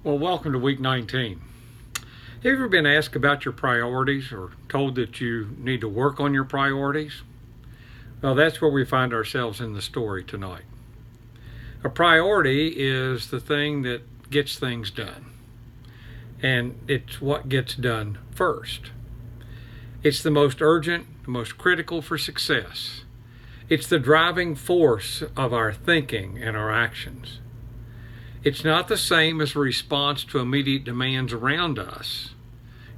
Well, welcome to week 19. Have you ever been asked about your priorities or told that you need to work on your priorities? Well, that's where we find ourselves in the story tonight. A priority is the thing that gets things done, and it's what gets done first. It's the most urgent, the most critical for success. It's the driving force of our thinking and our actions. It's not the same as a response to immediate demands around us.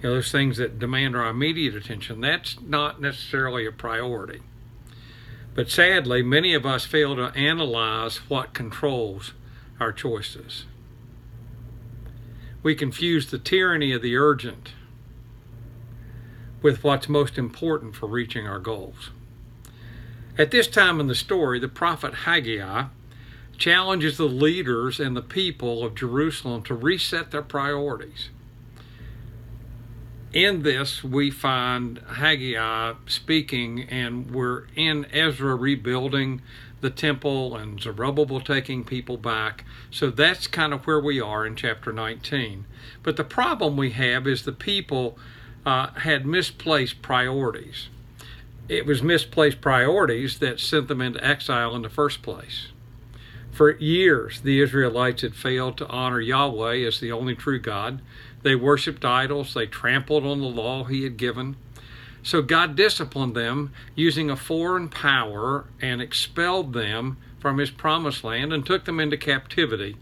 Those things that demand our immediate attention, that's not necessarily a priority. But sadly, many of us fail to analyze what controls our choices. We confuse the tyranny of the urgent with what's most important for reaching our goals. At this time in the story, the prophet Haggai challenges the leaders and the people of Jerusalem to reset their priorities. In this, we find Haggai speaking, and we're in Ezra rebuilding the temple and Zerubbabel taking people back. So that's kind of where we are in chapter 19. But the problem we have is the people had misplaced priorities. It was misplaced priorities that sent them into exile in the first place. For years, the Israelites had failed to honor Yahweh as the only true God. They worshiped idols. They trampled on the law he had given. So God disciplined them using a foreign power and expelled them from his promised land and took them into captivity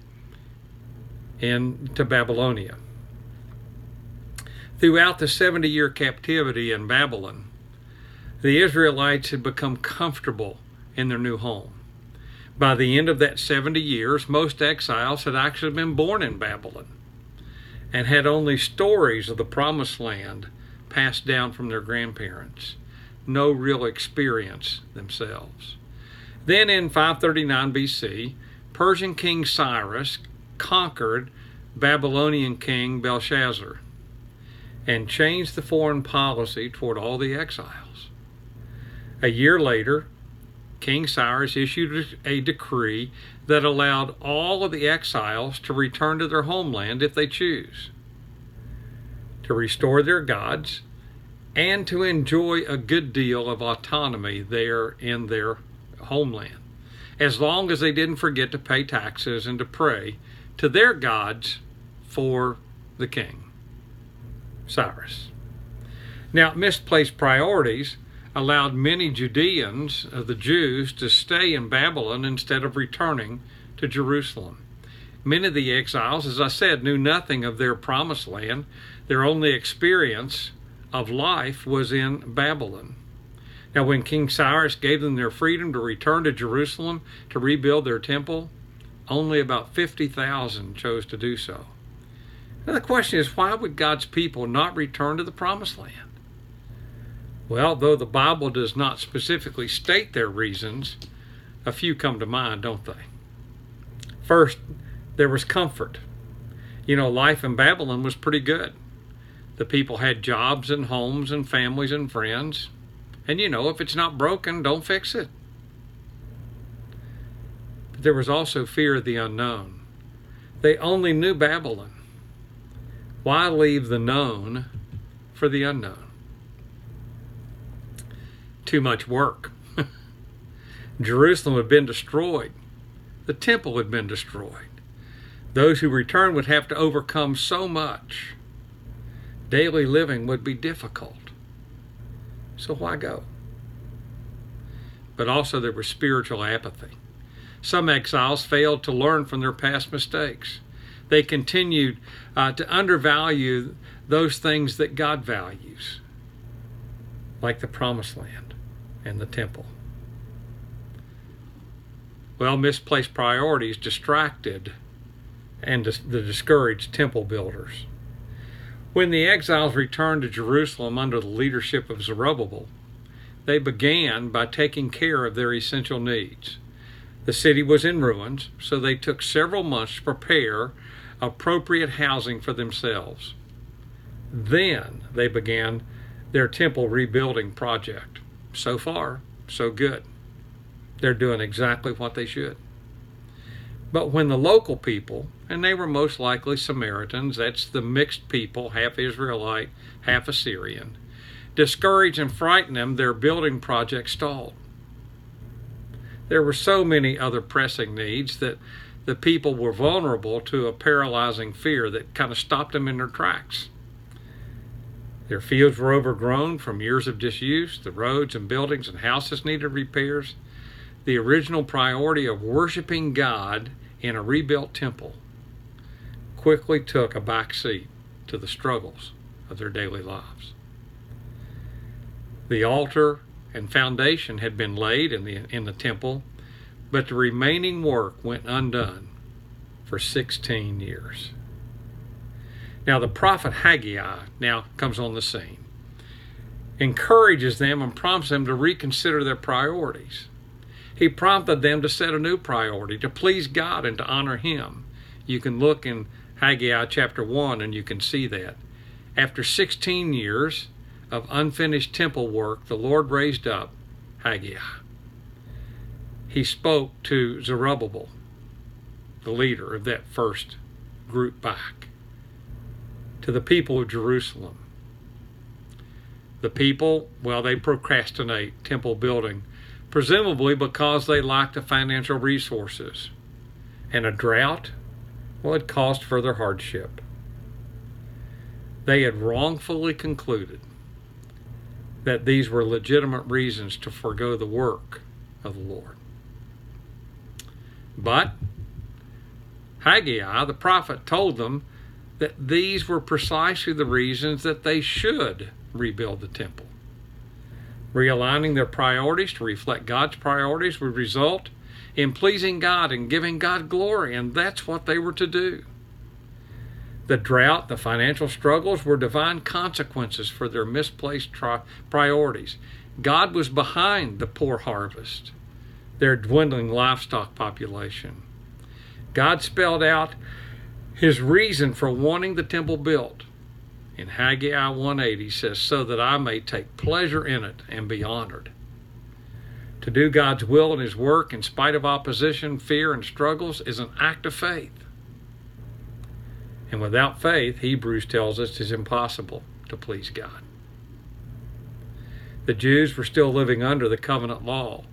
to Babylonia. Throughout the 70-year captivity in Babylon, the Israelites had become comfortable in their new home. By the end of that 70 years, most exiles had actually been born in Babylon and had only stories of the promised land passed down from their grandparents, no real experience themselves. Then in 539 BC, Persian King Cyrus conquered Babylonian King Belshazzar and changed the foreign policy toward all the exiles. A year later, King Cyrus issued a decree that allowed all of the exiles to return to their homeland if they choose, to restore their gods, and to enjoy a good deal of autonomy there in their homeland, as long as they didn't forget to pay taxes and to pray to their gods for the king, Cyrus. Now, misplaced priorities allowed many Judeans, the Jews, to stay in Babylon instead of returning to Jerusalem. Many of the exiles, as I said, knew nothing of their promised land. Their only experience of life was in Babylon. Now, when King Cyrus gave them their freedom to return to Jerusalem to rebuild their temple, only about 50,000 chose to do so. Now, the question is, why would God's people not return to the promised land? Well, though the Bible does not specifically state their reasons, a few come to mind, don't they? First, there was comfort. Life in Babylon was pretty good. The people had jobs and homes and families and friends. And if it's not broken, don't fix it. But there was also fear of the unknown. They only knew Babylon. Why leave the known for the unknown? Too much work. Jerusalem had been destroyed. The temple had been destroyed. Those who returned would have to overcome so much. Daily living would be difficult. So why go? But also there was spiritual apathy. Some exiles failed to learn from their past mistakes. They continued to undervalue those things that God values, like the promised land and the temple. Well, misplaced priorities distracted and the discouraged temple builders. When the exiles returned to Jerusalem under the leadership of Zerubbabel, they began by taking care of their essential needs. The city was in ruins, so they took several months to prepare appropriate housing for themselves. Then they began their temple rebuilding project. So far, so good. They're doing exactly what they should. But when the local people, and they were most likely Samaritans, that's the mixed people, half Israelite, half Assyrian, discouraged and frightened them, their building project stalled. There were so many other pressing needs that the people were vulnerable to a paralyzing fear that kind of stopped them in their tracks. Their fields were overgrown from years of disuse. The roads and buildings and houses needed repairs. The original priority of worshiping God in a rebuilt temple quickly took a back seat to the struggles of their daily lives. The altar and foundation had been laid in the temple, but the remaining work went undone for 16 years. Now the prophet Haggai now comes on the scene, encourages them and prompts them to reconsider their priorities. He prompted them to set a new priority, to please God and to honor Him. You can look in Haggai chapter 1 and you can see that. After 16 years of unfinished temple work, the Lord raised up Haggai. He spoke to Zerubbabel, the leader of that first group back, to the people of Jerusalem. The people, well, they procrastinate temple building, presumably because they lack the financial resources. And a drought, well, it caused further hardship. They had wrongfully concluded that these were legitimate reasons to forego the work of the Lord. But Haggai, the prophet, told them that these were precisely the reasons that they should rebuild the temple. Realigning their priorities to reflect God's priorities would result in pleasing God and giving God glory, and that's what they were to do. The drought, the financial struggles were divine consequences for their misplaced priorities. God was behind the poor harvest, their dwindling livestock population. God spelled out His reason for wanting the temple built. In Haggai 1:8, He says, so that I may take pleasure in it and be honored. To do God's will and His work in spite of opposition, fear, and struggles is an act of faith. And without faith, Hebrews tells us, it's impossible to please God. The Jews were still living under the covenant law.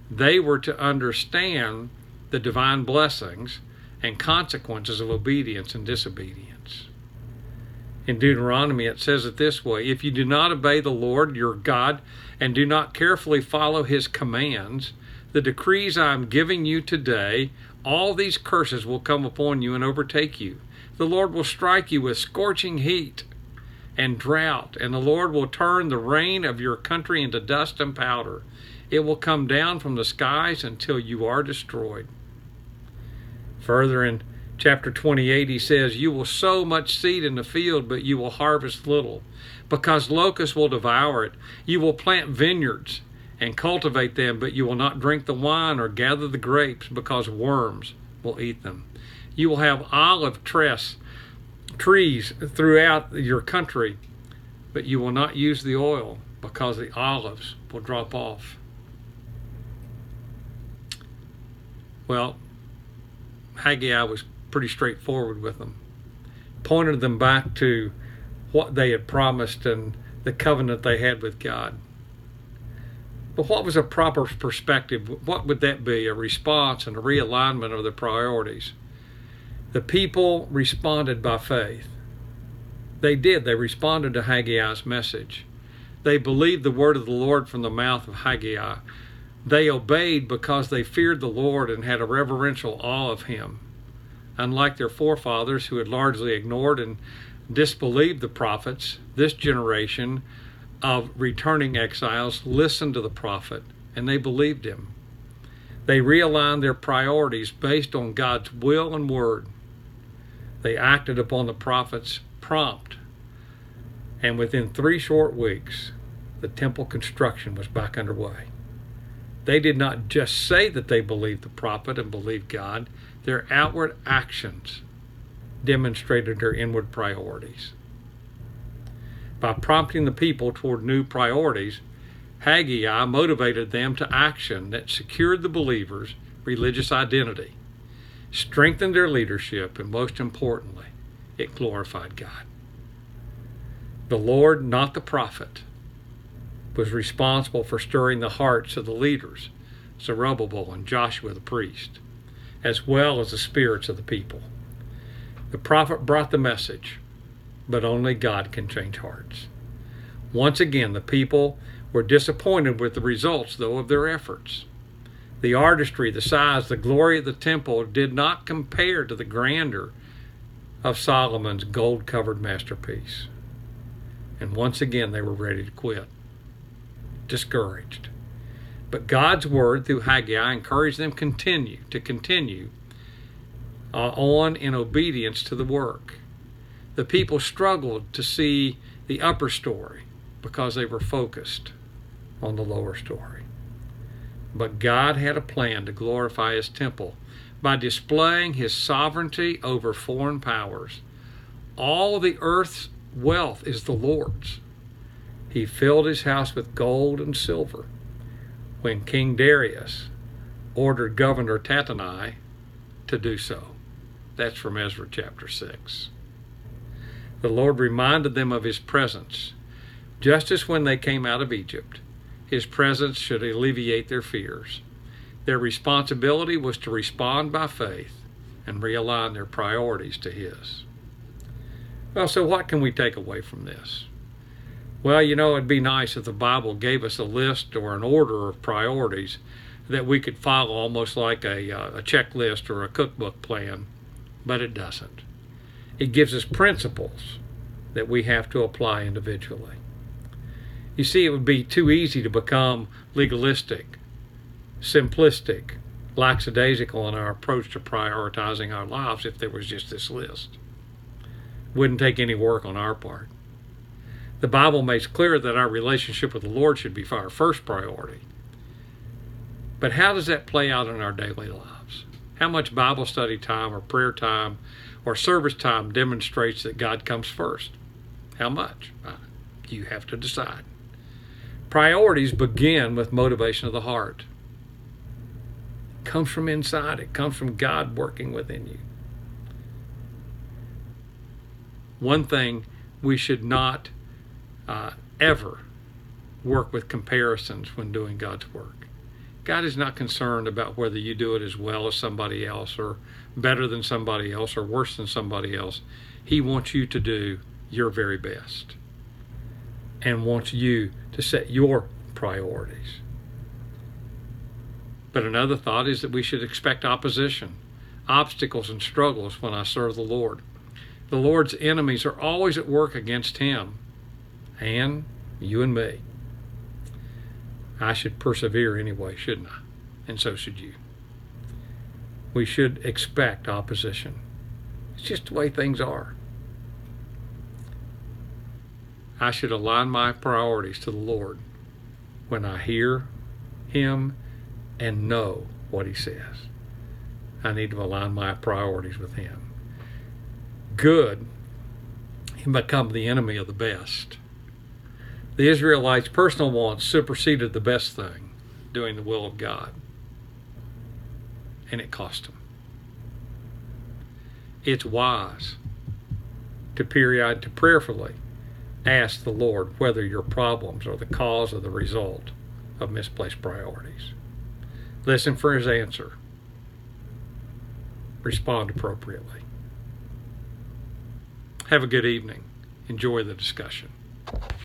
They were to understand the divine blessings and consequences of obedience and disobedience. In Deuteronomy, it says it this way, if you do not obey the Lord your God and do not carefully follow His commands, the decrees I am giving you today, all these curses will come upon you and overtake you. The Lord will strike you with scorching heat and drought, and the Lord will turn the rain of your country into dust and powder. It will come down from the skies until you are destroyed. Further in chapter 28, He says, you will sow much seed in the field, but you will harvest little, because locusts will devour it. You will plant vineyards and cultivate them, but you will not drink the wine or gather the grapes, because worms will eat them. You will have olive trees throughout your country, but you will not use the oil, because the olives will drop off. Well, Haggai was pretty straightforward with them. Pointed them back to what they had promised and the covenant they had with God. But what was a proper perspective? What would that be? A response and a realignment of the priorities. The people responded by faith. They did. They responded to Haggai's message. They believed the word of the Lord from the mouth of Haggai. They obeyed because they feared the Lord and had a reverential awe of Him. Unlike their forefathers who had largely ignored and disbelieved the prophets, this generation of returning exiles listened to the prophet and they believed him. They realigned their priorities based on God's will and word. They acted upon the prophet's prompt, and within 3 short weeks, the temple construction was back underway. They did not just say that they believed the prophet and believed God. Their outward actions demonstrated their inward priorities. By prompting the people toward new priorities, Haggai motivated them to action that secured the believers' religious identity. strengthened their leadership, and most importantly, it glorified God. The Lord, not the prophet, was responsible for stirring the hearts of the leaders, Zerubbabel and Joshua the priest, as well as the spirits of the people. The prophet brought the message, but only God can change hearts. Once again, the people were disappointed with the results, though, of their efforts. The artistry, the size, the glory of the temple did not compare to the grandeur of Solomon's gold-covered masterpiece. And once again, they were ready to quit, discouraged. But God's word through Haggai encouraged them to continue on in obedience to the work. The people struggled to see the upper story because they were focused on the lower story. But God had a plan to glorify his temple by displaying his sovereignty over foreign powers. All the earth's wealth is the Lord's. He filled his house with gold and silver when King Darius ordered Governor Tattenai to do so. That's from Ezra chapter 6. The Lord reminded them of his presence. Just as when they came out of Egypt, his presence should alleviate their fears. Their responsibility was to respond by faith and realign their priorities to his. Well, so what can we take away from this? Well, it'd be nice if the Bible gave us a list or an order of priorities that we could follow, almost like a checklist or a cookbook plan, but it doesn't. It gives us principles that we have to apply individually. You see, it would be too easy to become legalistic, simplistic, lackadaisical in our approach to prioritizing our lives if there was just this list. Wouldn't take any work on our part. The Bible makes clear that our relationship with the Lord should be our first priority. But how does that play out in our daily lives? How much Bible study time or prayer time or service time demonstrates that God comes first? How much? You have to decide. Priorities begin with motivation of the heart. It comes from inside. It comes from God working within you. One thing, we should not ever work with comparisons when doing God's work. God is not concerned about whether you do it as well as somebody else or better than somebody else or worse than somebody else. He wants you to do your very best and wants you to set your priorities. But another thought is that we should expect opposition, obstacles, and struggles when I serve the Lord. The Lord's enemies are always at work against him and you and me. I should persevere anyway, shouldn't I? And so should you. We should expect opposition. It's just the way things are. I should align my priorities to the Lord when I hear him and know what he says. I need to align my priorities with him. Good can become the enemy of the best. The Israelites' personal wants superseded the best thing, doing the will of God. And it cost them. It's wise to prayerfully ask the Lord whether your problems are the cause or the result of misplaced priorities. Listen for his answer. Respond appropriately. Have a good evening. Enjoy the discussion.